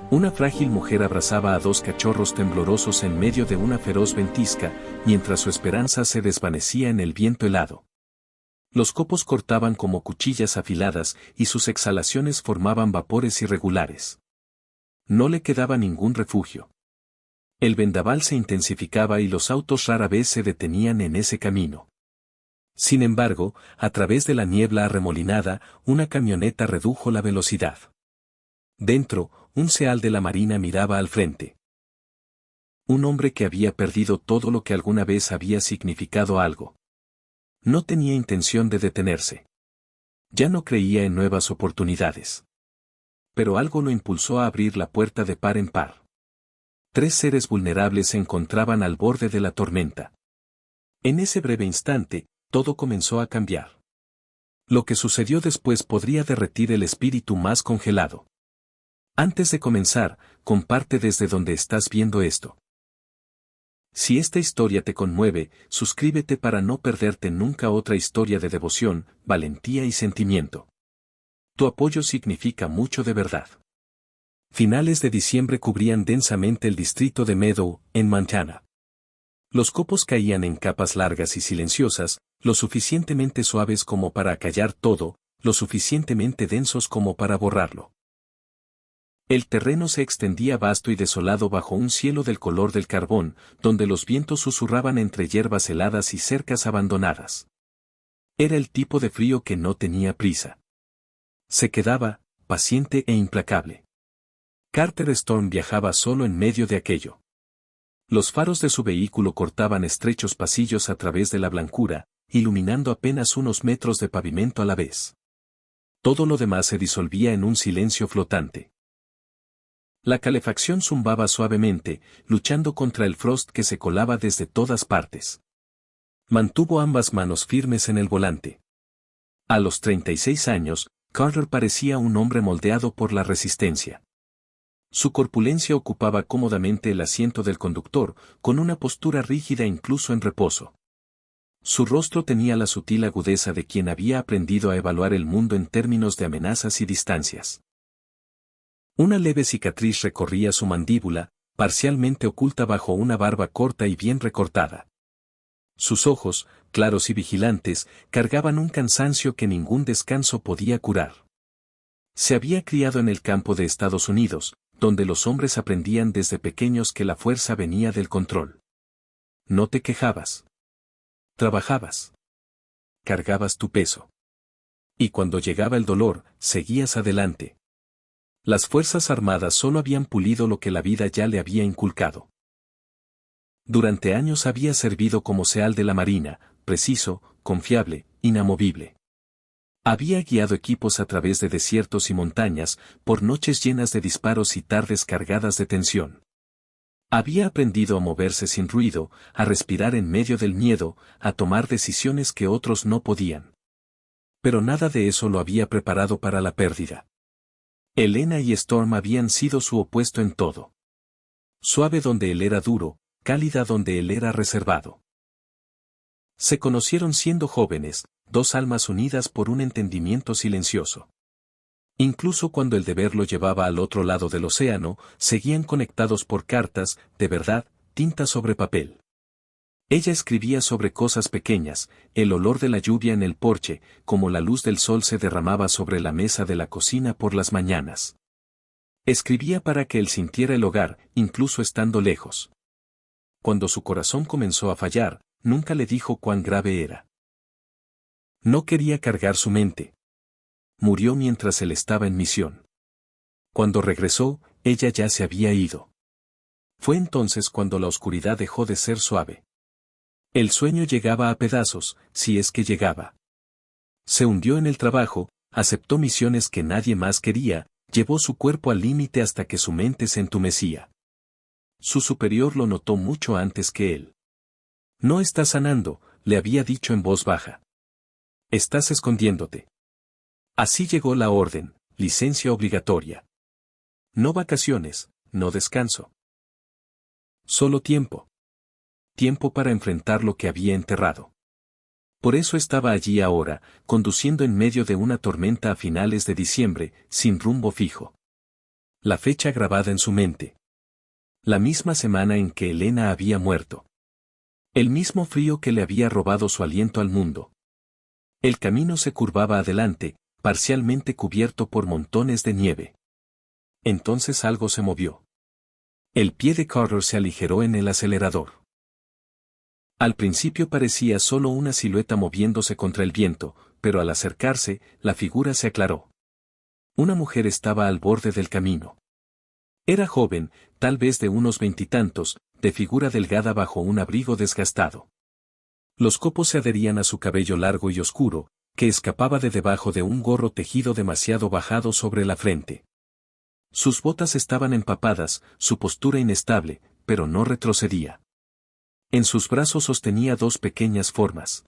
Una frágil mujer abrazaba a dos cachorros temblorosos en medio de una feroz ventisca, mientras su esperanza se desvanecía en el viento helado. Los copos cortaban como cuchillas afiladas y sus exhalaciones formaban vapores irregulares. No le quedaba ningún refugio. El vendaval se intensificaba y los autos rara vez se detenían en ese camino. Sin embargo, a través de la niebla arremolinada, una camioneta redujo la velocidad. Dentro, un seal de la marina miraba al frente. Un hombre que había perdido todo lo que alguna vez había significado algo. No tenía intención de detenerse. Ya no creía en nuevas oportunidades. Pero algo lo impulsó a abrir la puerta de par en par. Tres seres vulnerables se encontraban al borde de la tormenta. En ese breve instante, todo comenzó a cambiar. Lo que sucedió después podría derretir el espíritu más congelado. Antes de comenzar, comparte desde donde estás viendo esto. Si esta historia te conmueve, suscríbete para no perderte nunca otra historia de devoción, valentía y sentimiento. Tu apoyo significa mucho de verdad. Finales de diciembre cubrían densamente el distrito de Meadow, en Montana. Los copos caían en capas largas y silenciosas, lo suficientemente suaves como para acallar todo, lo suficientemente densos como para borrarlo. El terreno se extendía vasto y desolado bajo un cielo del color del carbón, donde los vientos susurraban entre hierbas heladas y cercas abandonadas. Era el tipo de frío que no tenía prisa. Se quedaba, paciente e implacable. Carter Storm viajaba solo en medio de aquello. Los faros de su vehículo cortaban estrechos pasillos a través de la blancura, iluminando apenas unos metros de pavimento a la vez. Todo lo demás se disolvía en un silencio flotante. La calefacción zumbaba suavemente, luchando contra el frost que se colaba desde todas partes. Mantuvo ambas manos firmes en el volante. A los 36 años, Carter parecía un hombre moldeado por la resistencia. Su corpulencia ocupaba cómodamente el asiento del conductor, con una postura rígida incluso en reposo. Su rostro tenía la sutil agudeza de quien había aprendido a evaluar el mundo en términos de amenazas y distancias. Una leve cicatriz recorría su mandíbula, parcialmente oculta bajo una barba corta y bien recortada. Sus ojos, claros y vigilantes, cargaban un cansancio que ningún descanso podía curar. Se había criado en el campo de Estados Unidos, donde los hombres aprendían desde pequeños que la fuerza venía del control. No te quejabas. Trabajabas. Cargabas tu peso. Y cuando llegaba el dolor, seguías adelante. Las Fuerzas Armadas solo habían pulido lo que la vida ya le había inculcado. Durante años había servido como seal de la Marina, preciso, confiable, inamovible. Había guiado equipos a través de desiertos y montañas, por noches llenas de disparos y tardes cargadas de tensión. Había aprendido a moverse sin ruido, a respirar en medio del miedo, a tomar decisiones que otros no podían. Pero nada de eso lo había preparado para la pérdida. Elena y Storm habían sido su opuesto en todo. Suave donde él era duro, cálida donde él era reservado. Se conocieron siendo jóvenes, dos almas unidas por un entendimiento silencioso. Incluso cuando el deber lo llevaba al otro lado del océano, seguían conectados por cartas, de verdad, tinta sobre papel. Ella escribía sobre cosas pequeñas, el olor de la lluvia en el porche, como la luz del sol se derramaba sobre la mesa de la cocina por las mañanas. Escribía para que él sintiera el hogar, incluso estando lejos. Cuando su corazón comenzó a fallar, nunca le dijo cuán grave era. No quería cargar su mente. Murió mientras él estaba en misión. Cuando regresó, ella ya se había ido. Fue entonces cuando la oscuridad dejó de ser suave. El sueño llegaba a pedazos, si es que llegaba. Se hundió en el trabajo, aceptó misiones que nadie más quería, llevó su cuerpo al límite hasta que su mente se entumecía. Su superior lo notó mucho antes que él. No estás sanando, le había dicho en voz baja. Estás escondiéndote. Así llegó la orden, licencia obligatoria. No vacaciones, no descanso. Solo tiempo. Tiempo para enfrentar lo que había enterrado. Por eso estaba allí ahora, conduciendo en medio de una tormenta a finales de diciembre, sin rumbo fijo. La fecha grabada en su mente. La misma semana en que Elena había muerto. El mismo frío que le había robado su aliento al mundo. El camino se curvaba adelante, parcialmente cubierto por montones de nieve. Entonces algo se movió. El pie de Carter se aligeró en el acelerador. Al principio parecía solo una silueta moviéndose contra el viento, pero al acercarse, la figura se aclaró. Una mujer estaba al borde del camino. Era joven, tal vez de unos veintitantos, de figura delgada bajo un abrigo desgastado. Los copos se adherían a su cabello largo y oscuro, que escapaba de debajo de un gorro tejido demasiado bajado sobre la frente. Sus botas estaban empapadas, su postura inestable, pero no retrocedía. En sus brazos sostenía dos pequeñas formas.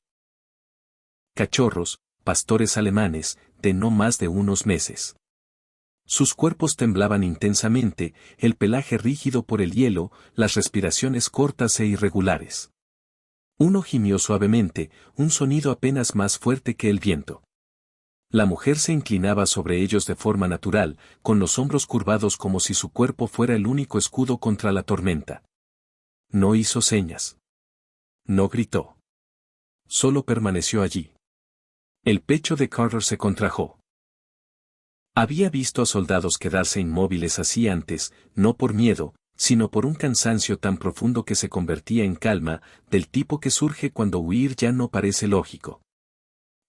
Cachorros, pastores alemanes, de no más de unos meses. Sus cuerpos temblaban intensamente, el pelaje rígido por el hielo, las respiraciones cortas e irregulares. Uno gimió suavemente, un sonido apenas más fuerte que el viento. La mujer se inclinaba sobre ellos de forma natural, con los hombros curvados como si su cuerpo fuera el único escudo contra la tormenta. No hizo señas. No gritó. Solo permaneció allí. El pecho de Carter se contrajo. Había visto a soldados quedarse inmóviles así antes, no por miedo, sino por un cansancio tan profundo que se convertía en calma, del tipo que surge cuando huir ya no parece lógico.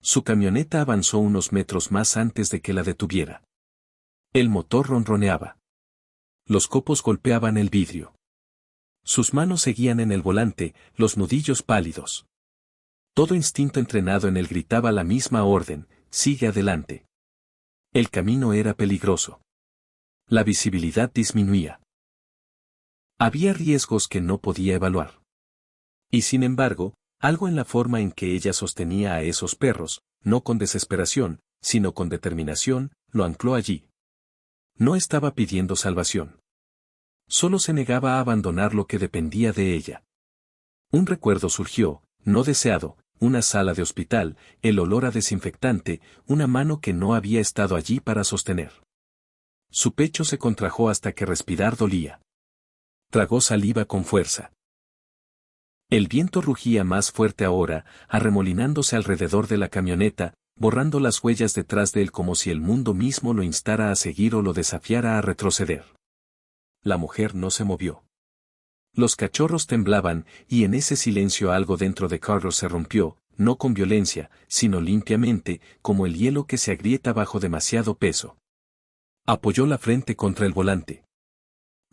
Su camioneta avanzó unos metros más antes de que la detuviera. El motor ronroneaba. Los copos golpeaban el vidrio. Sus manos seguían en el volante, los nudillos pálidos. Todo instinto entrenado en él gritaba la misma orden: sigue adelante. El camino era peligroso. La visibilidad disminuía. Había riesgos que no podía evaluar. Y sin embargo, algo en la forma en que ella sostenía a esos perros, no con desesperación, sino con determinación, lo ancló allí. No estaba pidiendo salvación. Solo se negaba a abandonar lo que dependía de ella. Un recuerdo surgió, no deseado, una sala de hospital, el olor a desinfectante, una mano que no había estado allí para sostener. Su pecho se contrajo hasta que respirar dolía. Tragó saliva con fuerza. El viento rugía más fuerte ahora, arremolinándose alrededor de la camioneta, borrando las huellas detrás de él como si el mundo mismo lo instara a seguir o lo desafiara a retroceder. La mujer no se movió. Los cachorros temblaban, y en ese silencio algo dentro de Carter se rompió, no con violencia, sino limpiamente, como el hielo que se agrieta bajo demasiado peso. Apoyó la frente contra el volante.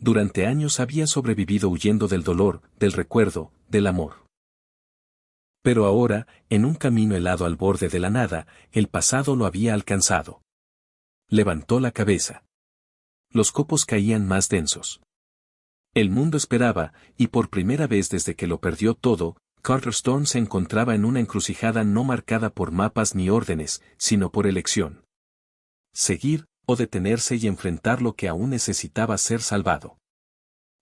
Durante años había sobrevivido huyendo del dolor, del recuerdo, del amor. Pero ahora, en un camino helado al borde de la nada, el pasado lo había alcanzado. Levantó la cabeza. Los copos caían más densos. El mundo esperaba, y por primera vez desde que lo perdió todo, Carter Stone se encontraba en una encrucijada no marcada por mapas ni órdenes, sino por elección. Seguir, o detenerse y enfrentar lo que aún necesitaba ser salvado.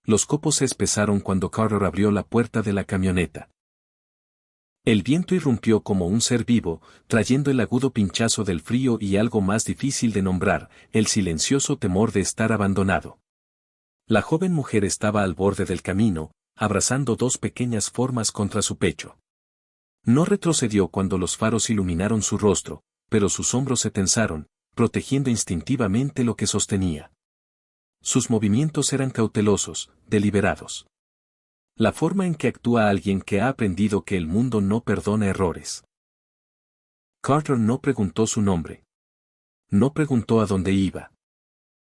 Los copos se espesaron cuando Carter abrió la puerta de la camioneta. El viento irrumpió como un ser vivo, trayendo el agudo pinchazo del frío y algo más difícil de nombrar, el silencioso temor de estar abandonado. La joven mujer estaba al borde del camino, abrazando dos pequeñas formas contra su pecho. No retrocedió cuando los faros iluminaron su rostro, pero sus hombros se tensaron, protegiendo instintivamente lo que sostenía. Sus movimientos eran cautelosos, deliberados. La forma en que actúa alguien que ha aprendido que el mundo no perdona errores. Carter no preguntó su nombre. No preguntó a dónde iba.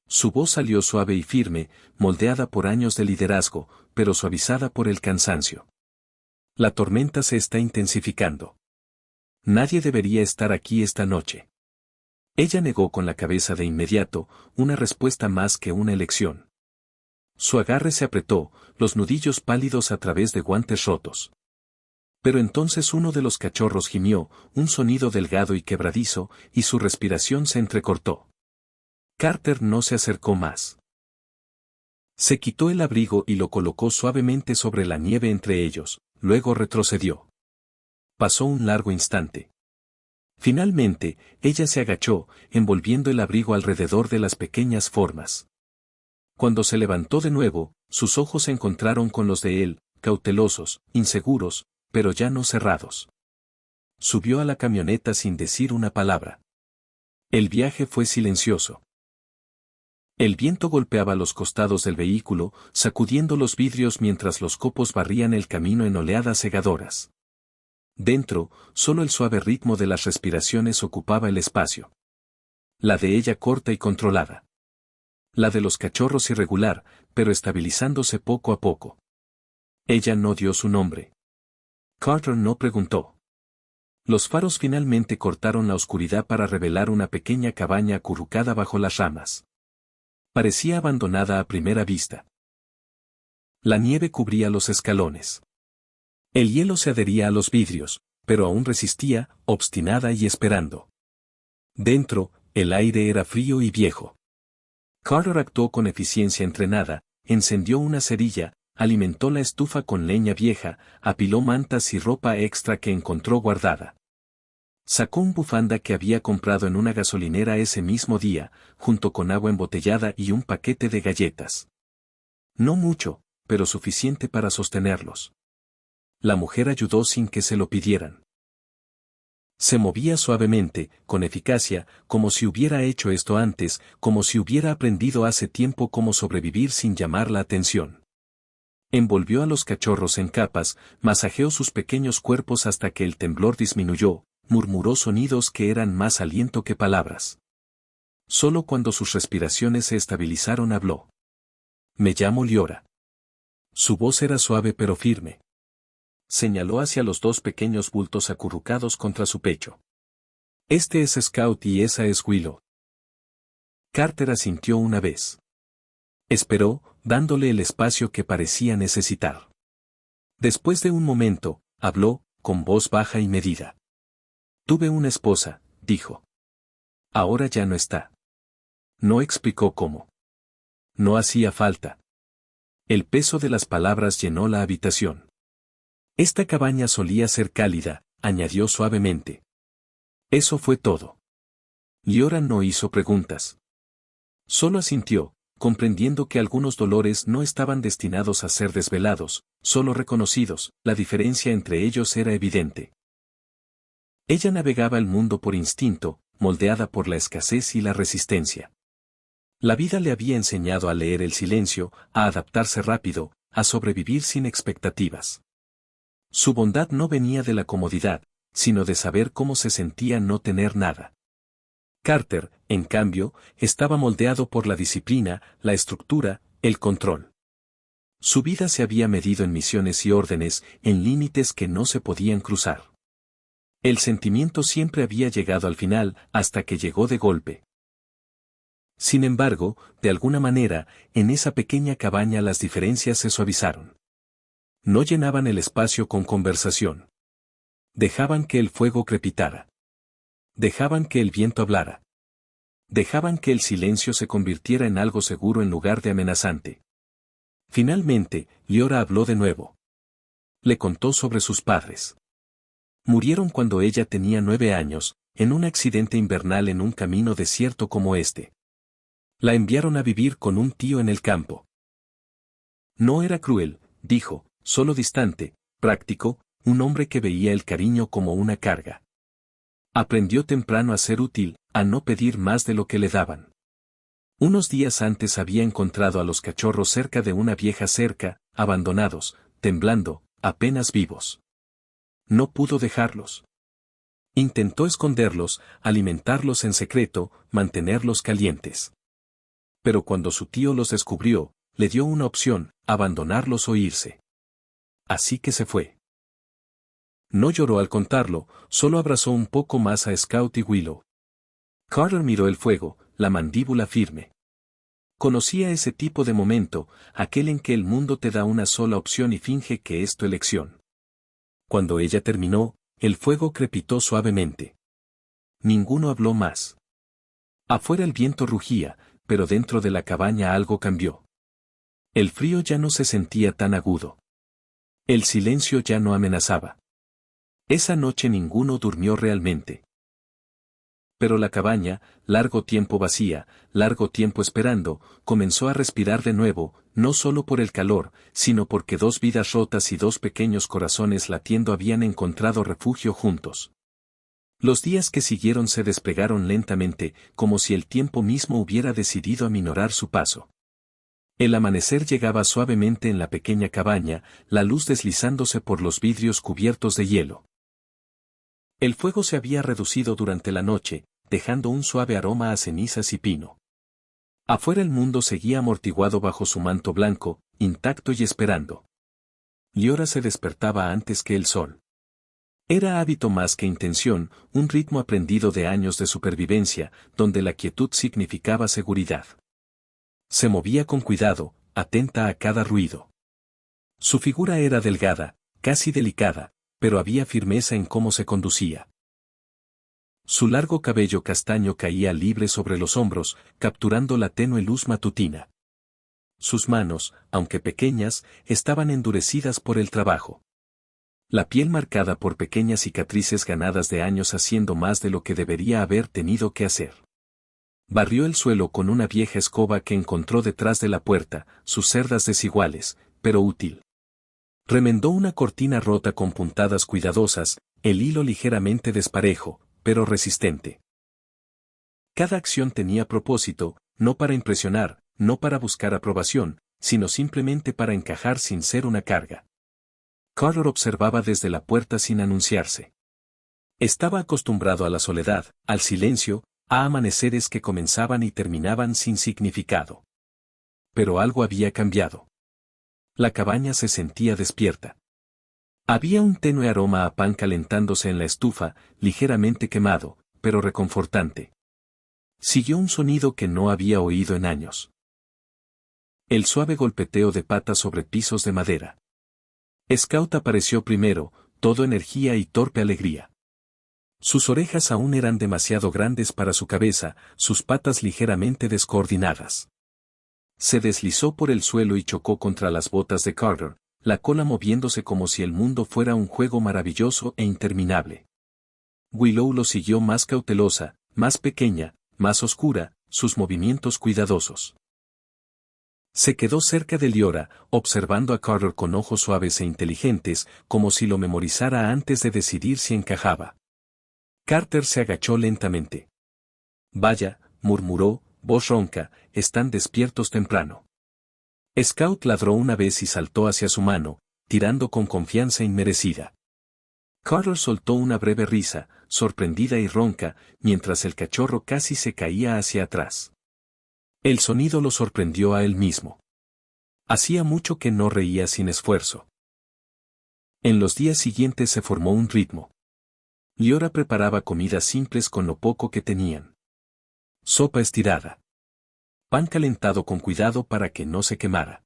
Su voz salió suave y firme, moldeada por años de liderazgo, pero suavizada por el cansancio. La tormenta se está intensificando. Nadie debería estar aquí esta noche. Ella negó con la cabeza de inmediato, una respuesta más que una elección. Su agarre se apretó, los nudillos pálidos a través de guantes rotos. Pero entonces uno de los cachorros gimió, un sonido delgado y quebradizo, y su respiración se entrecortó. Carter no se acercó más. Se quitó el abrigo y lo colocó suavemente sobre la nieve entre ellos, luego retrocedió. Pasó un largo instante. Finalmente, ella se agachó, envolviendo el abrigo alrededor de las pequeñas formas. Cuando se levantó de nuevo, sus ojos se encontraron con los de él, cautelosos, inseguros, pero ya no cerrados. Subió a la camioneta sin decir una palabra. El viaje fue silencioso. El viento golpeaba los costados del vehículo, sacudiendo los vidrios mientras los copos barrían el camino en oleadas cegadoras. Dentro, solo el suave ritmo de las respiraciones ocupaba el espacio. La de ella corta y controlada. La de los cachorros irregular, pero estabilizándose poco a poco. Ella no dio su nombre. Carter no preguntó. Los faros finalmente cortaron la oscuridad para revelar una pequeña cabaña acurrucada bajo las ramas. Parecía abandonada a primera vista. La nieve cubría los escalones. El hielo se adhería a los vidrios, pero aún resistía, obstinada y esperando. Dentro, el aire era frío y viejo. Carter actuó con eficiencia entrenada, encendió una cerilla, alimentó la estufa con leña vieja, apiló mantas y ropa extra que encontró guardada. Sacó un bufanda que había comprado en una gasolinera ese mismo día, junto con agua embotellada y un paquete de galletas. No mucho, pero suficiente para sostenerlos. La mujer ayudó sin que se lo pidieran. Se movía suavemente, con eficacia, como si hubiera hecho esto antes, como si hubiera aprendido hace tiempo cómo sobrevivir sin llamar la atención. Envolvió a los cachorros en capas, masajeó sus pequeños cuerpos hasta que el temblor disminuyó, murmuró sonidos que eran más aliento que palabras. Solo cuando sus respiraciones se estabilizaron habló. Me llamo Liora. Su voz era suave pero firme. Señaló hacia los dos pequeños bultos acurrucados contra su pecho. Este es Scout y esa es Willow. Carter asintió una vez. Esperó, dándole el espacio que parecía necesitar. Después de un momento, habló, con voz baja y medida. Tuve una esposa, dijo. Ahora ya no está. No explicó cómo. No hacía falta. El peso de las palabras llenó la habitación. Esta cabaña solía ser cálida, añadió suavemente. Eso fue todo. Liora no hizo preguntas. Solo asintió, comprendiendo que algunos dolores no estaban destinados a ser desvelados, solo reconocidos, la diferencia entre ellos era evidente. Ella navegaba el mundo por instinto, moldeada por la escasez y la resistencia. La vida le había enseñado a leer el silencio, a adaptarse rápido, a sobrevivir sin expectativas. Su bondad no venía de la comodidad, sino de saber cómo se sentía no tener nada. Carter, en cambio, estaba moldeado por la disciplina, la estructura, el control. Su vida se había medido en misiones y órdenes, en límites que no se podían cruzar. El sentimiento siempre había llegado al final, hasta que llegó de golpe. Sin embargo, de alguna manera, en esa pequeña cabaña las diferencias se suavizaron. No llenaban el espacio con conversación. Dejaban que el fuego crepitara. Dejaban que el viento hablara. Dejaban que el silencio se convirtiera en algo seguro en lugar de amenazante. Finalmente, Liora habló de nuevo. Le contó sobre sus padres. Murieron cuando ella tenía 9 años, en un accidente invernal en un camino desierto como este. La enviaron a vivir con un tío en el campo. No era cruel, dijo, solo distante, práctico, un hombre que veía el cariño como una carga. Aprendió temprano a ser útil, a no pedir más de lo que le daban. Unos días antes había encontrado a los cachorros cerca de una vieja cerca, abandonados, temblando, apenas vivos. No pudo dejarlos. Intentó esconderlos, alimentarlos en secreto, mantenerlos calientes. Pero cuando su tío los descubrió, le dio una opción, abandonarlos o irse. Así que se fue. No lloró al contarlo, solo abrazó un poco más a Scout y Willow. Carter miró el fuego, la mandíbula firme. Conocía ese tipo de momento, aquel en que el mundo te da una sola opción y finge que es tu elección. Cuando ella terminó, el fuego crepitó suavemente. Ninguno habló más. Afuera el viento rugía, pero dentro de la cabaña algo cambió. El frío ya no se sentía tan agudo. El silencio ya no amenazaba. Esa noche ninguno durmió realmente. Pero la cabaña, largo tiempo vacía, largo tiempo esperando, comenzó a respirar de nuevo, no solo por el calor, sino porque dos vidas rotas y dos pequeños corazones latiendo habían encontrado refugio juntos. Los días que siguieron se desplegaron lentamente, como si el tiempo mismo hubiera decidido aminorar su paso. El amanecer llegaba suavemente en la pequeña cabaña, la luz deslizándose por los vidrios cubiertos de hielo. El fuego se había reducido durante la noche, dejando un suave aroma a cenizas y pino. Afuera el mundo seguía amortiguado bajo su manto blanco, intacto y esperando. Liora se despertaba antes que el sol. Era hábito más que intención, un ritmo aprendido de años de supervivencia, donde la quietud significaba seguridad. Se movía con cuidado, atenta a cada ruido. Su figura era delgada, casi delicada, pero había firmeza en cómo se conducía. Su largo cabello castaño caía libre sobre los hombros, capturando la tenue luz matutina. Sus manos, aunque pequeñas, estaban endurecidas por el trabajo. La piel marcada por pequeñas cicatrices ganadas de años haciendo más de lo que debería haber tenido que hacer. Barrió el suelo con una vieja escoba que encontró detrás de la puerta, sus cerdas desiguales, pero útil. Remendó una cortina rota con puntadas cuidadosas, el hilo ligeramente desparejo, pero resistente. Cada acción tenía propósito, no para impresionar, no para buscar aprobación, sino simplemente para encajar sin ser una carga. Carter observaba desde la puerta sin anunciarse. Estaba acostumbrado a la soledad, al silencio, a amaneceres que comenzaban y terminaban sin significado. Pero algo había cambiado. La cabaña se sentía despierta. Había un tenue aroma a pan calentándose en la estufa, ligeramente quemado, pero reconfortante. Siguió un sonido que no había oído en años. El suave golpeteo de patas sobre pisos de madera. Scout apareció primero, todo energía y torpe alegría. Sus orejas aún eran demasiado grandes para su cabeza, sus patas ligeramente descoordinadas. Se deslizó por el suelo y chocó contra las botas de Carter, la cola moviéndose como si el mundo fuera un juego maravilloso e interminable. Willow lo siguió más cautelosa, más pequeña, más oscura, sus movimientos cuidadosos. Se quedó cerca de Liora, observando a Carter con ojos suaves e inteligentes, como si lo memorizara antes de decidir si encajaba. Carter se agachó lentamente. Vaya, murmuró, voz ronca, están despiertos temprano. Scout ladró una vez y saltó hacia su mano, tirando con confianza inmerecida. Carter soltó una breve risa, sorprendida y ronca, mientras el cachorro casi se caía hacia atrás. El sonido lo sorprendió a él mismo. Hacía mucho que no reía sin esfuerzo. En los días siguientes se formó un ritmo. Liora preparaba comidas simples con lo poco que tenían. Sopa estirada. Pan calentado con cuidado para que no se quemara.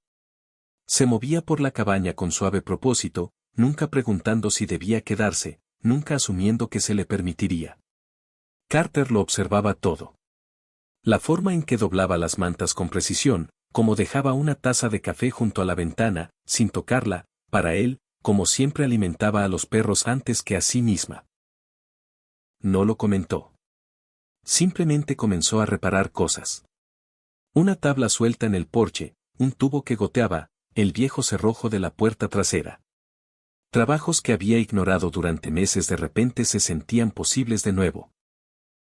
Se movía por la cabaña con suave propósito, nunca preguntando si debía quedarse, nunca asumiendo que se le permitiría. Carter lo observaba todo. La forma en que doblaba las mantas con precisión, como dejaba una taza de café junto a la ventana, sin tocarla, para él, como siempre alimentaba a los perros antes que a sí misma. No lo comentó. Simplemente comenzó a reparar cosas. Una tabla suelta en el porche, un tubo que goteaba, el viejo cerrojo de la puerta trasera. Trabajos que había ignorado durante meses de repente se sentían posibles de nuevo.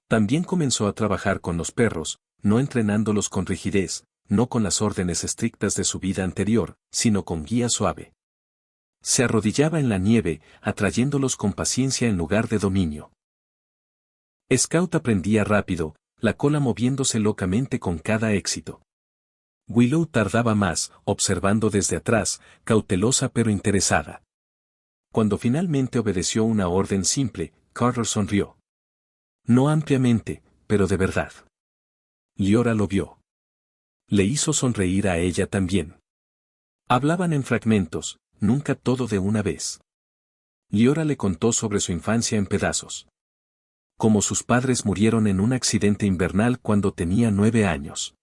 También comenzó a trabajar con los perros, no entrenándolos con rigidez, no con las órdenes estrictas de su vida anterior, sino con guía suave. Se arrodillaba en la nieve, atrayéndolos con paciencia en lugar de dominio. Scout aprendía rápido, la cola moviéndose locamente con cada éxito. Willow tardaba más, observando desde atrás, cautelosa pero interesada. Cuando finalmente obedeció una orden simple, Carter sonrió. No ampliamente, pero de verdad. Liora lo vio. Le hizo sonreír a ella también. Hablaban en fragmentos, nunca todo de una vez. Liora le contó sobre su infancia en pedazos. Cómo sus padres murieron en un accidente invernal cuando tenía 9 años.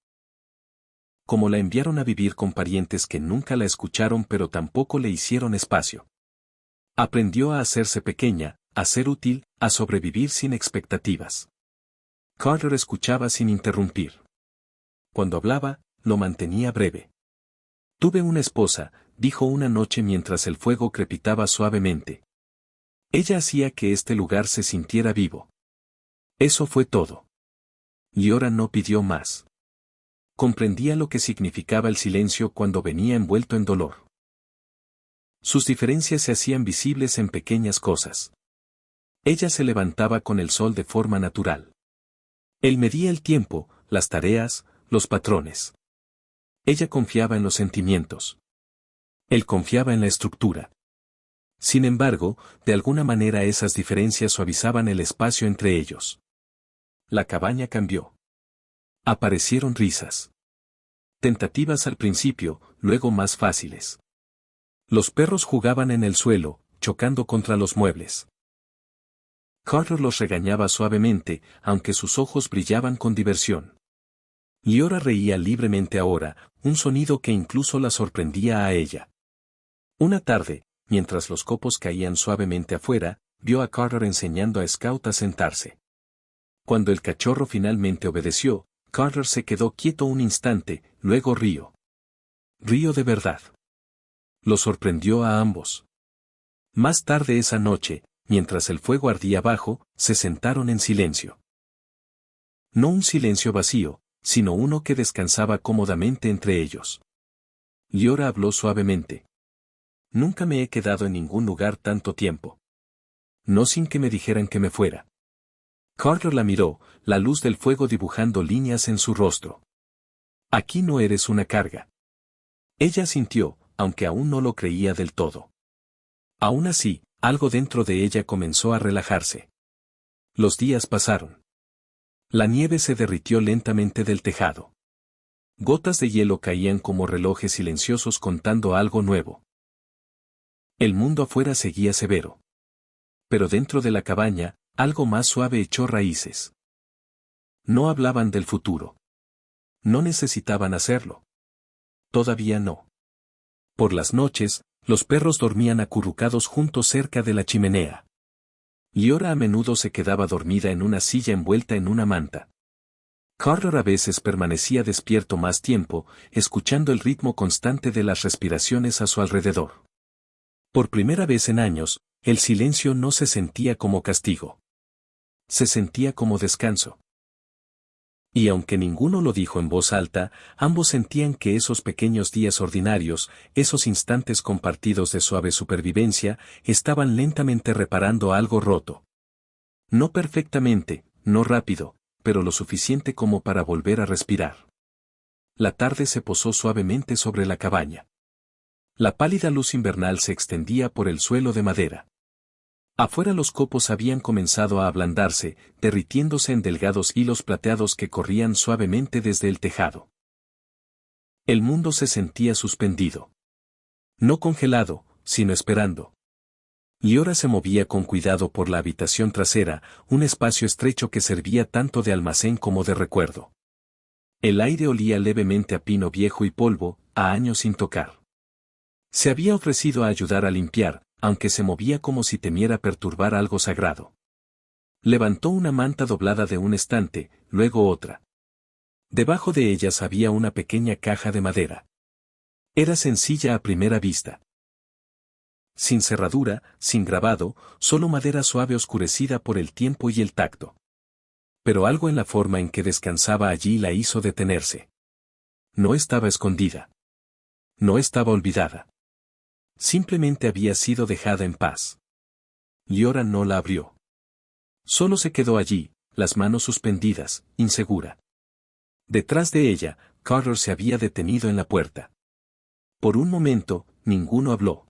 Cómo la enviaron a vivir con parientes que nunca la escucharon pero tampoco le hicieron espacio. Aprendió a hacerse pequeña, a ser útil, a sobrevivir sin expectativas. Carter escuchaba sin interrumpir. Cuando hablaba, lo mantenía breve. Tuve una esposa, dijo una noche mientras el fuego crepitaba suavemente. Ella hacía que este lugar se sintiera vivo. Eso fue todo. Liora no pidió más. Comprendía lo que significaba el silencio cuando venía envuelto en dolor. Sus diferencias se hacían visibles en pequeñas cosas. Ella se levantaba con el sol de forma natural. Él medía el tiempo, las tareas, los patrones. Ella confiaba en los sentimientos. Él confiaba en la estructura. Sin embargo, de alguna manera esas diferencias suavizaban el espacio entre ellos. La cabaña cambió. Aparecieron risas. Tentativas al principio, luego más fáciles. Los perros jugaban en el suelo, chocando contra los muebles. Carter los regañaba suavemente, aunque sus ojos brillaban con diversión. Liora reía libremente ahora, un sonido que incluso la sorprendía a ella. Una tarde, mientras los copos caían suavemente afuera, vio a Carter enseñando a Scout a sentarse. Cuando el cachorro finalmente obedeció, Carter se quedó quieto un instante, luego rió. Río de verdad. Lo sorprendió a ambos. Más tarde esa noche, mientras el fuego ardía abajo, se sentaron en silencio. No un silencio vacío, sino uno que descansaba cómodamente entre ellos. Liora habló suavemente. Nunca me he quedado en ningún lugar tanto tiempo. No sin que me dijeran que me fuera. Carter la miró, la luz del fuego dibujando líneas en su rostro. Aquí no eres una carga. Ella sintió, aunque aún no lo creía del todo. Aún así, algo dentro de ella comenzó a relajarse. Los días pasaron. La nieve se derritió lentamente del tejado. Gotas de hielo caían como relojes silenciosos contando algo nuevo. El mundo afuera seguía severo. Pero dentro de la cabaña, algo más suave echó raíces. No hablaban del futuro. No necesitaban hacerlo. Todavía no. Por las noches, los perros dormían acurrucados juntos cerca de la chimenea. Liora a menudo se quedaba dormida en una silla envuelta en una manta. Carter a veces permanecía despierto más tiempo, escuchando el ritmo constante de las respiraciones a su alrededor. Por primera vez en años, el silencio no se sentía como castigo. Se sentía como descanso. Y aunque ninguno lo dijo en voz alta, ambos sentían que esos pequeños días ordinarios, esos instantes compartidos de suave supervivencia, estaban lentamente reparando algo roto. No perfectamente, no rápido, pero lo suficiente como para volver a respirar. La tarde se posó suavemente sobre la cabaña. La pálida luz invernal se extendía por el suelo de madera. Afuera los copos habían comenzado a ablandarse, derritiéndose en delgados hilos plateados que corrían suavemente desde el tejado. El mundo se sentía suspendido. No congelado, sino esperando. Liora se movía con cuidado por la habitación trasera, un espacio estrecho que servía tanto de almacén como de recuerdo. El aire olía levemente a pino viejo y polvo, a años sin tocar. Se había ofrecido a ayudar a limpiar, aunque se movía como si temiera perturbar algo sagrado. Levantó una manta doblada de un estante, luego otra. Debajo de ellas había una pequeña caja de madera. Era sencilla a primera vista. Sin cerradura, sin grabado, solo madera suave oscurecida por el tiempo y el tacto. Pero algo en la forma en que descansaba allí la hizo detenerse. No estaba escondida. No estaba olvidada. Simplemente había sido dejada en paz. Liora no la abrió. Solo se quedó allí, las manos suspendidas, insegura. Detrás de ella, Carter se había detenido en la puerta. Por un momento, ninguno habló.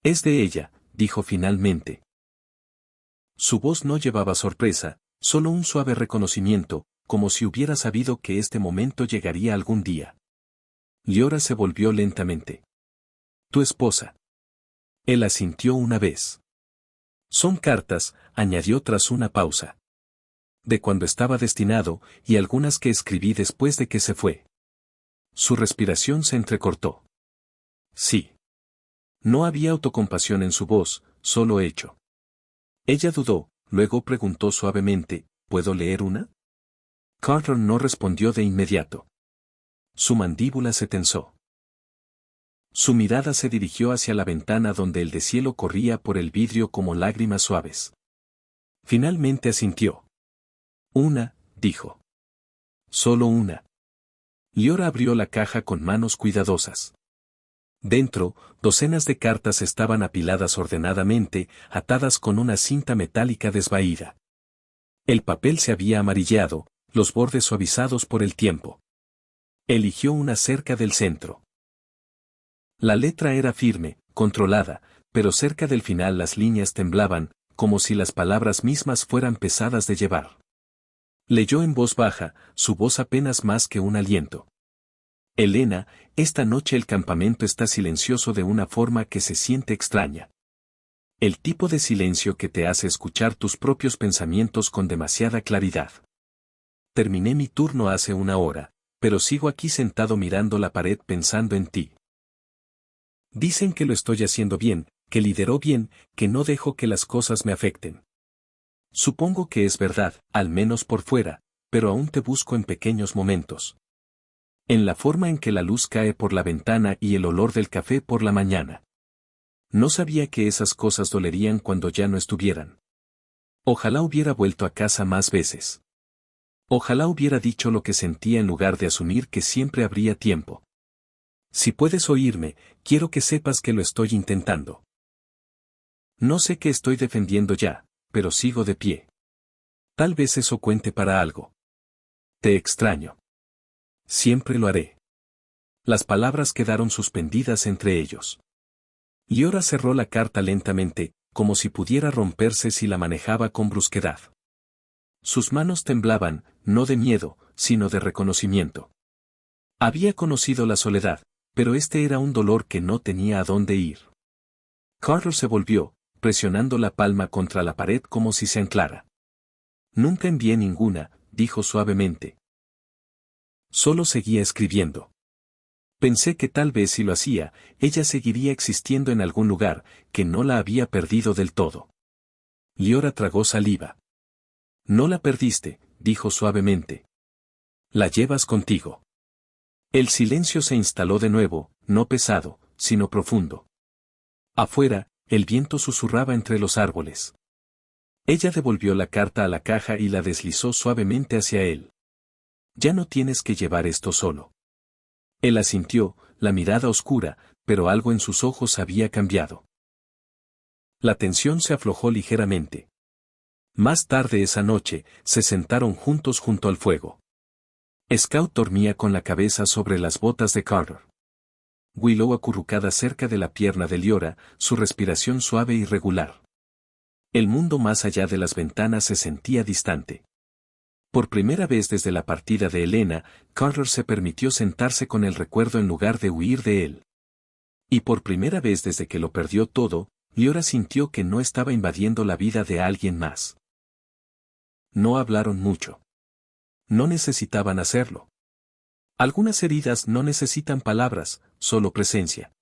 Es de ella, dijo finalmente. Su voz no llevaba sorpresa, solo un suave reconocimiento, como si hubiera sabido que este momento llegaría algún día. Liora se volvió lentamente. Tu esposa. Él asintió una vez. Son cartas, añadió tras una pausa. De cuando estaba destinado, y algunas que escribí después de que se fue. Su respiración se entrecortó. Sí. No había autocompasión en su voz, solo hecho. Ella dudó, luego preguntó suavemente, ¿puedo leer una? Carter no respondió de inmediato. Su mandíbula se tensó. Su mirada se dirigió hacia la ventana donde el deshielo corría por el vidrio como lágrimas suaves. Finalmente asintió. Una, dijo. Solo una. Liora abrió la caja con manos cuidadosas. Dentro, docenas de cartas estaban apiladas ordenadamente, atadas con una cinta metálica desvaída. El papel se había amarillado, los bordes suavizados por el tiempo. Eligió una cerca del centro. La letra era firme, controlada, pero cerca del final las líneas temblaban, como si las palabras mismas fueran pesadas de llevar. Leyó en voz baja, su voz apenas más que un aliento. Elena, esta noche el campamento está silencioso de una forma que se siente extraña. El tipo de silencio que te hace escuchar tus propios pensamientos con demasiada claridad. Terminé mi turno hace una hora, pero sigo aquí sentado mirando la pared pensando en ti. Dicen que lo estoy haciendo bien, que lidero bien, que no dejo que las cosas me afecten. Supongo que es verdad, al menos por fuera, pero aún te busco en pequeños momentos. En la forma en que la luz cae por la ventana y el olor del café por la mañana. No sabía que esas cosas dolerían cuando ya no estuvieran. Ojalá hubiera vuelto a casa más veces. Ojalá hubiera dicho lo que sentía en lugar de asumir que siempre habría tiempo. Si puedes oírme, quiero que sepas que lo estoy intentando. No sé qué estoy defendiendo ya, pero sigo de pie. Tal vez eso cuente para algo. Te extraño. Siempre lo haré. Las palabras quedaron suspendidas entre ellos. Liora cerró la carta lentamente, como si pudiera romperse si la manejaba con brusquedad. Sus manos temblaban, no de miedo, sino de reconocimiento. Había conocido la soledad, pero este era un dolor que no tenía a dónde ir. Carter se volvió, presionando la palma contra la pared como si se anclara. Nunca envié ninguna, dijo suavemente. Solo seguía escribiendo. Pensé que tal vez si lo hacía, ella seguiría existiendo en algún lugar, que no la había perdido del todo. Liora tragó saliva. No la perdiste, dijo suavemente. La llevas contigo. El silencio se instaló de nuevo, no pesado, sino profundo. Afuera, el viento susurraba entre los árboles. Ella devolvió la carta a la caja y la deslizó suavemente hacia él. Ya no tienes que llevar esto solo. Él asintió, la mirada oscura, pero algo en sus ojos había cambiado. La tensión se aflojó ligeramente. Más tarde esa noche, se sentaron juntos junto al fuego. Scout dormía con la cabeza sobre las botas de Carter. Willow acurrucada cerca de la pierna de Liora, su respiración suave y regular. El mundo más allá de las ventanas se sentía distante. Por primera vez desde la partida de Elena, Carter se permitió sentarse con el recuerdo en lugar de huir de él. Y por primera vez desde que lo perdió todo, Liora sintió que no estaba invadiendo la vida de alguien más. No hablaron mucho. No necesitaban hacerlo. Algunas heridas no necesitan palabras, solo presencia.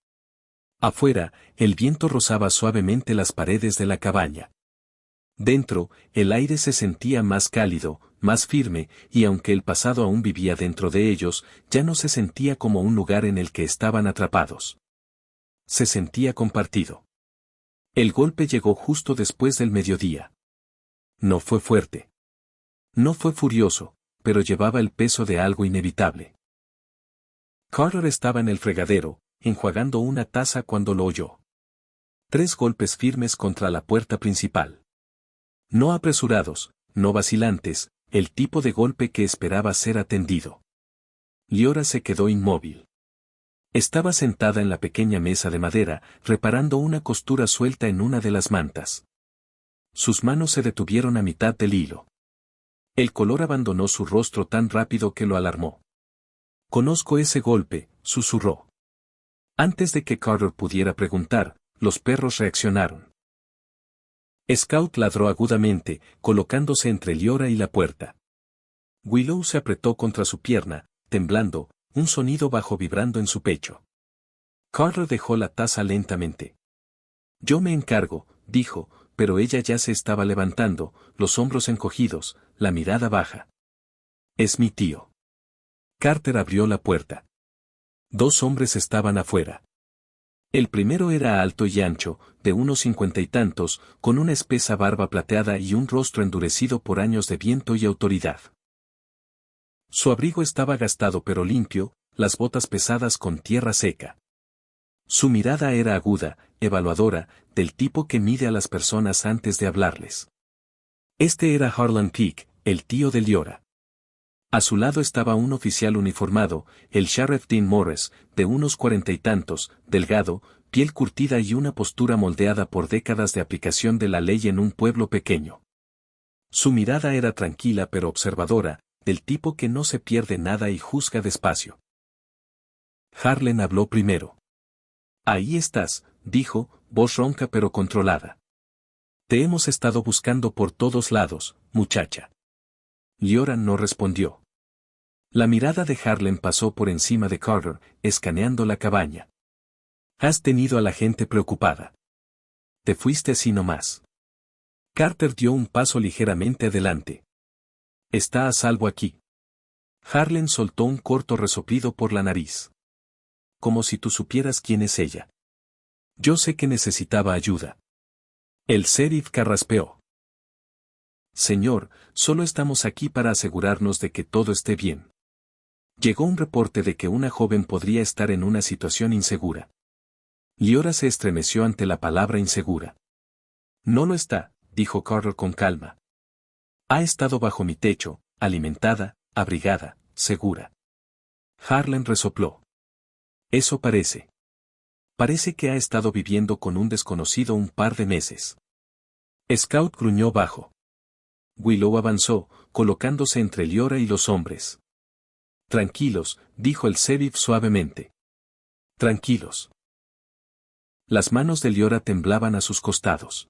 Afuera, el viento rozaba suavemente las paredes de la cabaña. Dentro, el aire se sentía más cálido, más firme, y aunque el pasado aún vivía dentro de ellos, ya no se sentía como un lugar en el que estaban atrapados. Se sentía compartido. El golpe llegó justo después del mediodía. No fue fuerte. No fue furioso, pero llevaba el peso de algo inevitable. Carter estaba en el fregadero, enjuagando una taza cuando lo oyó. 3 golpes firmes contra la puerta principal. No apresurados, no vacilantes, el tipo de golpe que esperaba ser atendido. Liora se quedó inmóvil. Estaba sentada en la pequeña mesa de madera, reparando una costura suelta en una de las mantas. Sus manos se detuvieron a mitad del hilo. El color abandonó su rostro tan rápido que lo alarmó. Conozco ese golpe, susurró. Antes de que Carter pudiera preguntar, los perros reaccionaron. Scout ladró agudamente, colocándose entre Liora y la puerta. Willow se apretó contra su pierna, temblando, un sonido bajo vibrando en su pecho. Carter dejó la taza lentamente. Yo me encargo, dijo, pero ella ya se estaba levantando, los hombros encogidos, la mirada baja. Es mi tío. Carter abrió la puerta. Dos hombres estaban afuera. El primero era alto y ancho, de unos 50 y tantos, con una espesa barba plateada y un rostro endurecido por años de viento y autoridad. Su abrigo estaba gastado pero limpio, las botas pesadas con tierra seca. Su mirada era aguda, evaluadora, del tipo que mide a las personas antes de hablarles. Este era Harlan Peake, el tío de Leora. A su lado estaba un oficial uniformado, el Sheriff Dean Morris, de unos 40 y tantos, delgado, piel curtida y una postura moldeada por décadas de aplicación de la ley en un pueblo pequeño. Su mirada era tranquila pero observadora, del tipo que no se pierde nada y juzga despacio. Harlan habló primero. Ahí estás, dijo, voz ronca pero controlada. Te hemos estado buscando por todos lados, muchacha. Leora no respondió. La mirada de Harlan pasó por encima de Carter, escaneando la cabaña. Has tenido a la gente preocupada. Te fuiste así nomás. Carter dio un paso ligeramente adelante. Está a salvo aquí. Harlan soltó un corto resoplido por la nariz. Como si tú supieras quién es ella. Yo sé que necesitaba ayuda. El sheriff carraspeó. Señor, solo estamos aquí para asegurarnos de que todo esté bien. Llegó un reporte de que una joven podría estar en una situación insegura. Leora se estremeció ante la palabra insegura. No lo está, dijo Carter con calma. Ha estado bajo mi techo, alimentada, abrigada, segura. Harlan resopló. Eso parece. Parece que ha estado viviendo con un desconocido un par de meses. Scout gruñó bajo. Willow avanzó, colocándose entre Leora y los hombres. Tranquilos, dijo el sheriff suavemente. Tranquilos. Las manos de Leora temblaban a sus costados.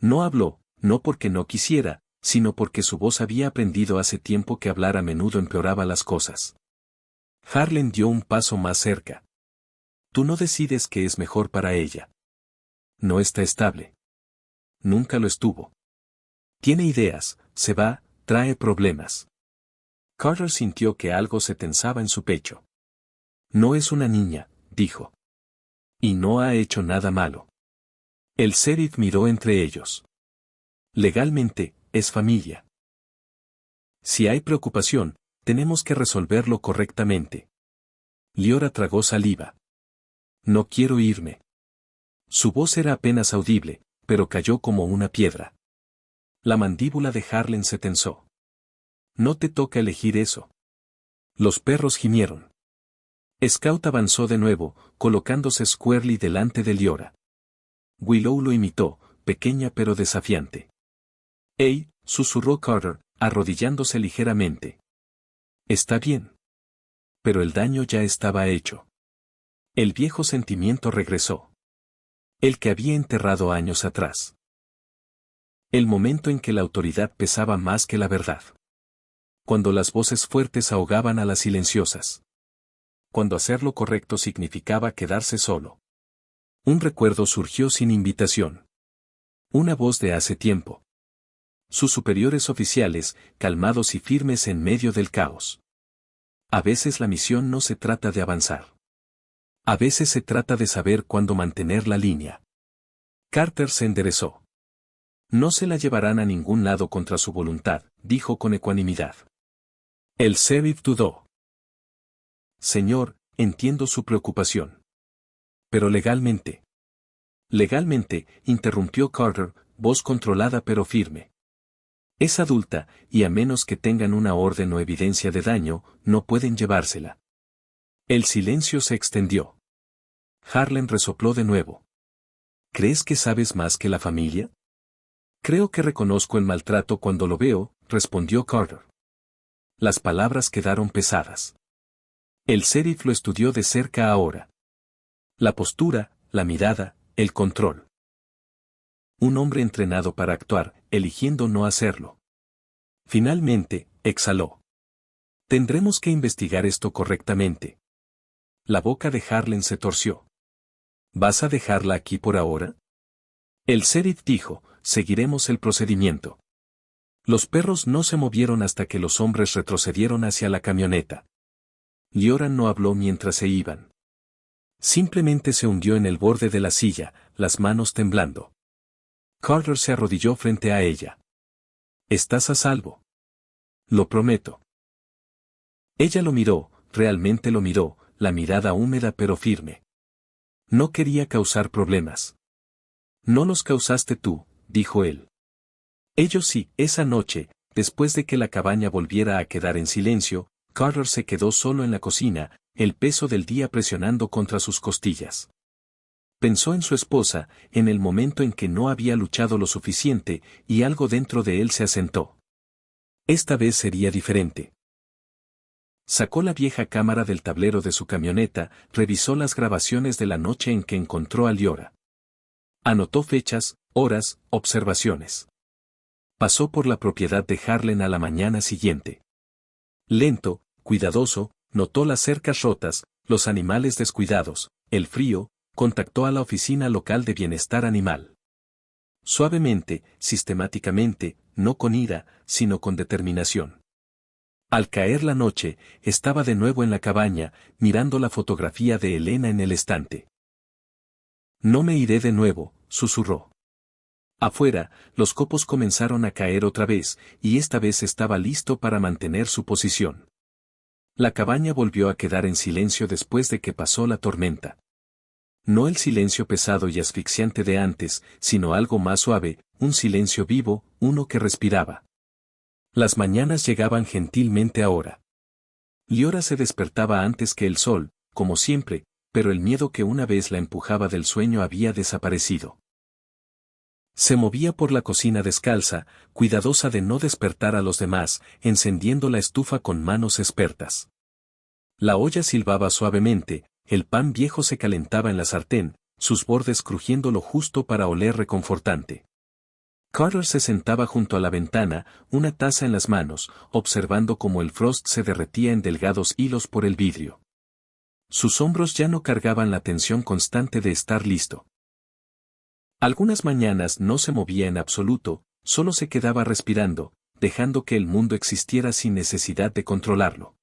No habló, no porque no quisiera, sino porque su voz había aprendido hace tiempo que hablar a menudo empeoraba las cosas. Harlan dio un paso más cerca. Tú no decides qué es mejor para ella. No está estable. Nunca lo estuvo. Tiene ideas, se va, trae problemas. Carter sintió que algo se tensaba en su pecho. No es una niña, dijo. Y no ha hecho nada malo. El sheriff miró entre ellos. Legalmente, es familia. Si hay preocupación, tenemos que resolverlo correctamente. Leora tragó saliva. No quiero irme. Su voz era apenas audible, pero cayó como una piedra. La mandíbula de Harlan se tensó. No te toca elegir eso. Los perros gimieron. Scout avanzó de nuevo, colocándose squarely delante de Leora. Willow lo imitó, pequeña pero desafiante. «Hey», susurró Carter, arrodillándose ligeramente. «Está bien». Pero el daño ya estaba hecho. El viejo sentimiento regresó. El que había enterrado años atrás. El momento en que la autoridad pesaba más que la verdad. Cuando las voces fuertes ahogaban a las silenciosas. Cuando hacer lo correcto significaba quedarse solo. Un recuerdo surgió sin invitación. Una voz de hace tiempo. Sus superiores oficiales, calmados y firmes en medio del caos. A veces la misión no se trata de avanzar. A veces se trata de saber cuándo mantener la línea. Carter se enderezó. No se la llevarán a ningún lado contra su voluntad, dijo con ecuanimidad. El sheriff dudó. Señor, entiendo su preocupación. Pero legalmente. Legalmente, interrumpió Carter, voz controlada pero firme. Es adulta, y a menos que tengan una orden o evidencia de daño, no pueden llevársela. El silencio se extendió. Harlan resopló de nuevo. ¿Crees que sabes más que la familia? Creo que reconozco el maltrato cuando lo veo, respondió Carter. Las palabras quedaron pesadas. El sheriff lo estudió de cerca ahora. La postura, la mirada, el control. Un hombre entrenado para actuar, eligiendo no hacerlo. Finalmente, exhaló. Tendremos que investigar esto correctamente. La boca de Harlan se torció. ¿Vas a dejarla aquí por ahora? El sheriff dijo, seguiremos el procedimiento. Los perros no se movieron hasta que los hombres retrocedieron hacia la camioneta. Liora no habló mientras se iban. Simplemente se hundió en el borde de la silla, las manos temblando. Carter se arrodilló frente a ella. «Estás a salvo. Lo prometo». Ella lo miró, realmente lo miró, la mirada húmeda pero firme. No quería causar problemas. «No los causaste tú», dijo él. Ellos sí. Esa noche, después de que la cabaña volviera a quedar en silencio, Carter se quedó solo en la cocina, el peso del día presionando contra sus costillas. Pensó en su esposa, en el momento en que no había luchado lo suficiente, y algo dentro de él se asentó. Esta vez sería diferente. Sacó la vieja cámara del tablero de su camioneta, revisó las grabaciones de la noche en que encontró a Liora. Anotó fechas, horas, observaciones. Pasó por la propiedad de Harlan a la mañana siguiente. Lento, cuidadoso, notó las cercas rotas, los animales descuidados, el frío, contactó a la oficina local de bienestar animal. Suavemente, sistemáticamente, no con ira, sino con determinación. Al caer la noche, estaba de nuevo en la cabaña, mirando la fotografía de Elena en el estante. «No me iré de nuevo», susurró. Afuera, los copos comenzaron a caer otra vez, y esta vez estaba listo para mantener su posición. La cabaña volvió a quedar en silencio después de que pasó la tormenta. No el silencio pesado y asfixiante de antes, sino algo más suave, un silencio vivo, uno que respiraba. Las mañanas llegaban gentilmente ahora. Liora se despertaba antes que el sol, como siempre, pero el miedo que una vez la empujaba del sueño había desaparecido. Se movía por la cocina descalza, cuidadosa de no despertar a los demás, encendiendo la estufa con manos expertas. La olla silbaba suavemente, el pan viejo se calentaba en la sartén, sus bordes crujiendo lo justo para oler reconfortante. Carter se sentaba junto a la ventana, una taza en las manos, observando cómo el frost se derretía en delgados hilos por el vidrio. Sus hombros ya no cargaban la tensión constante de estar listo. Algunas mañanas no se movía en absoluto, solo se quedaba respirando, dejando que el mundo existiera sin necesidad de controlarlo.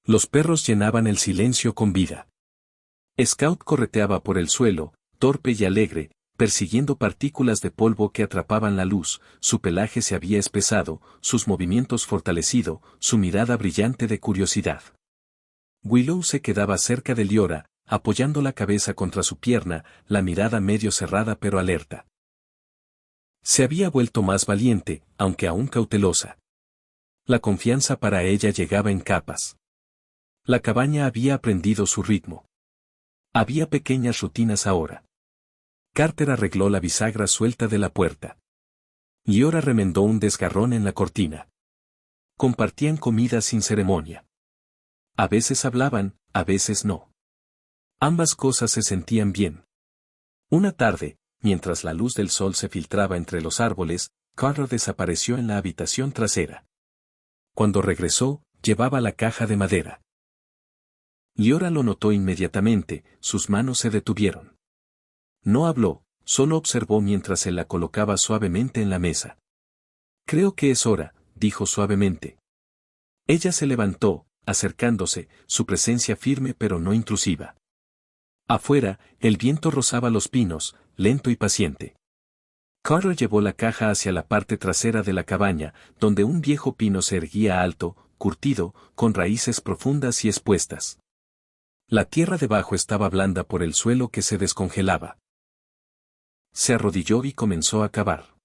Los perros llenaban el silencio con vida. Scout correteaba por el suelo, torpe y alegre, persiguiendo partículas de polvo que atrapaban la luz, su pelaje se había espesado, sus movimientos fortalecido, su mirada brillante de curiosidad. Willow se quedaba cerca de Liora, apoyando la cabeza contra su pierna, la mirada medio cerrada pero alerta. Se había vuelto más valiente, aunque aún cautelosa. La confianza para ella llegaba en capas. La cabaña había aprendido su ritmo. Había pequeñas rutinas ahora. Carter arregló la bisagra suelta de la puerta. Liora remendó un desgarrón en la cortina. Compartían comida sin ceremonia. A veces hablaban, a veces no. Ambas cosas se sentían bien. Una tarde, mientras la luz del sol se filtraba entre los árboles, Carter desapareció en la habitación trasera. Cuando regresó, llevaba la caja de madera. Liora lo notó inmediatamente, sus manos se detuvieron. No habló, solo observó mientras él la colocaba suavemente en la mesa. «Creo que es hora», dijo suavemente. Ella se levantó, acercándose, su presencia firme pero no intrusiva. Afuera, el viento rozaba los pinos, lento y paciente. Carter llevó la caja hacia la parte trasera de la cabaña, donde un viejo pino se erguía alto, curtido, con raíces profundas y expuestas. La tierra debajo estaba blanda por el suelo que se descongelaba. Se arrodilló y comenzó a cavar.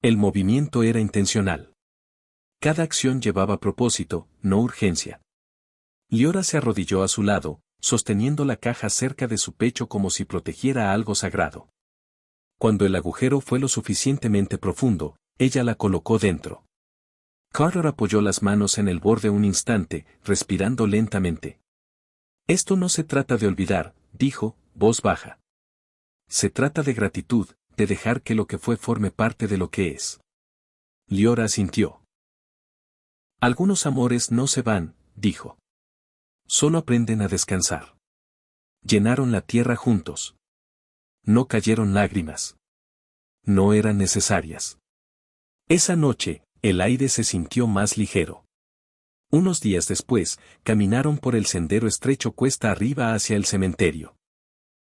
El movimiento era intencional. Cada acción llevaba propósito, no urgencia. Liora se arrodilló a su lado, sosteniendo la caja cerca de su pecho como si protegiera algo sagrado. Cuando el agujero fue lo suficientemente profundo, ella la colocó dentro. Carter apoyó las manos en el borde un instante, respirando lentamente. «Esto no se trata de olvidar», dijo, voz baja. «Se trata de gratitud, de dejar que lo que fue forme parte de lo que es». Liora asintió. «Algunos amores no se van», dijo. «Solo aprenden a descansar». Llenaron la tierra juntos. No cayeron lágrimas. No eran necesarias. Esa noche, El aire se sintió más ligero. Unos días después, caminaron por el sendero estrecho cuesta arriba hacia el cementerio.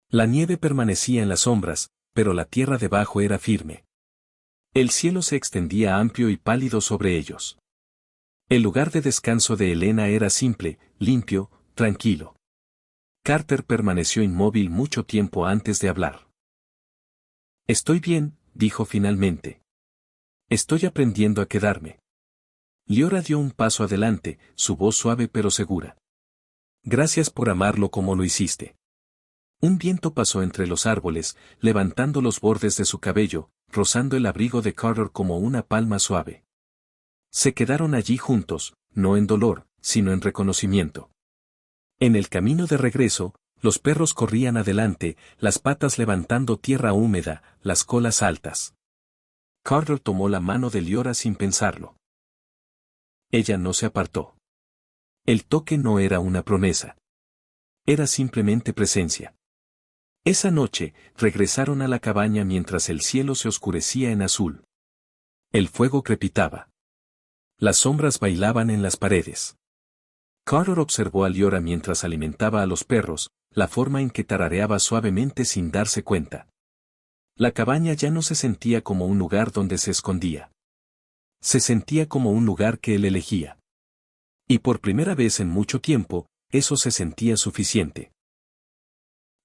La nieve permanecía en las sombras, pero la tierra debajo era firme. El cielo se extendía amplio y pálido sobre ellos. El lugar de descanso de Elena era simple, limpio, tranquilo. Carter permaneció inmóvil mucho tiempo antes de hablar. Estoy bien, dijo finalmente. Estoy aprendiendo a quedarme. Liora dio un paso adelante, su voz suave pero segura. Gracias por amarlo como lo hiciste. Un viento pasó entre los árboles, levantando los bordes de su cabello, rozando el abrigo de Carter como una palma suave. Se quedaron allí juntos, no en dolor, sino en reconocimiento. En el camino de regreso, los perros corrían adelante, las patas levantando tierra húmeda, las colas altas. Carter tomó la mano de Liora sin pensarlo. Ella no se apartó. El toque no era una promesa. Era simplemente presencia. Esa noche, regresaron a la cabaña mientras el cielo se oscurecía en azul. El fuego crepitaba. Las sombras bailaban en las paredes. Carter observó a Liora mientras alimentaba a los perros, la forma en que tarareaba suavemente sin darse cuenta. La cabaña ya no se sentía como un lugar donde se escondía. Se sentía como un lugar que él elegía. Y por primera vez en mucho tiempo, eso se sentía suficiente.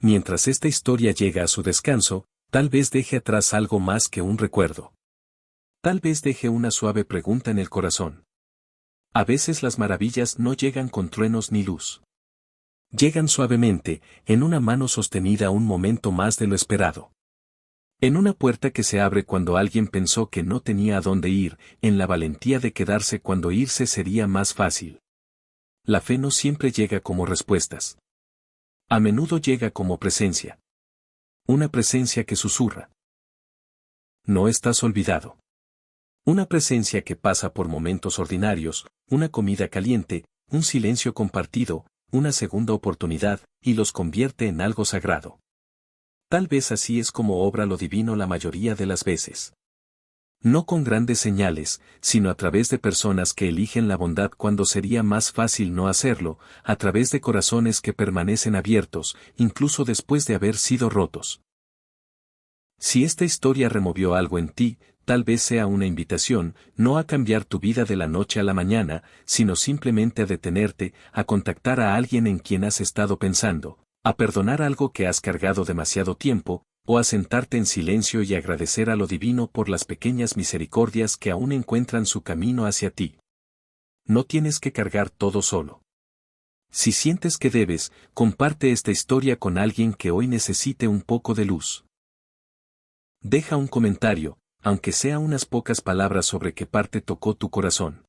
Mientras esta historia llega a su descanso, tal vez deje atrás algo más que un recuerdo. Tal vez deje una suave pregunta en el corazón. A veces las maravillas no llegan con truenos ni luz. Llegan suavemente, en una mano sostenida un momento más de lo esperado. En una puerta que se abre cuando alguien pensó que no tenía a dónde ir, en la valentía de quedarse cuando irse sería más fácil. La fe no siempre llega como respuestas. A menudo llega como presencia. Una presencia que susurra. No estás olvidado. Una presencia que pasa por momentos ordinarios, una comida caliente, un silencio compartido, una segunda oportunidad, y los convierte en algo sagrado. Tal vez así es como obra lo divino la mayoría de las veces. No con grandes señales, sino a través de personas que eligen la bondad cuando sería más fácil no hacerlo, a través de corazones que permanecen abiertos, incluso después de haber sido rotos. Si esta historia removió algo en ti, tal vez sea una invitación, no a cambiar tu vida de la noche a la mañana, sino simplemente a detenerte, a contactar a alguien en quien has estado pensando, a perdonar algo que has cargado demasiado tiempo, o a sentarte en silencio y agradecer a lo divino por las pequeñas misericordias que aún encuentran su camino hacia ti. No tienes que cargar todo solo. Si sientes que debes, comparte esta historia con alguien que hoy necesite un poco de luz. Deja un comentario, aunque sea unas pocas palabras sobre qué parte tocó tu corazón.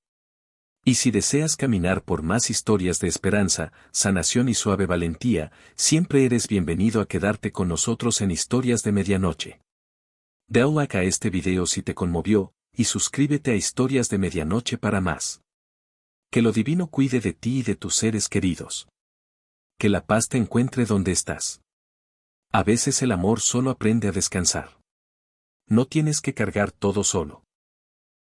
Y si deseas caminar por más historias de esperanza, sanación y suave valentía, siempre eres bienvenido a quedarte con nosotros en Historias de Medianoche. Da like a este video si te conmovió, y suscríbete a Historias de Medianoche para más. Que lo divino cuide de ti y de tus seres queridos. Que la paz te encuentre donde estás. A veces el amor solo aprende a descansar. No tienes que cargar todo solo.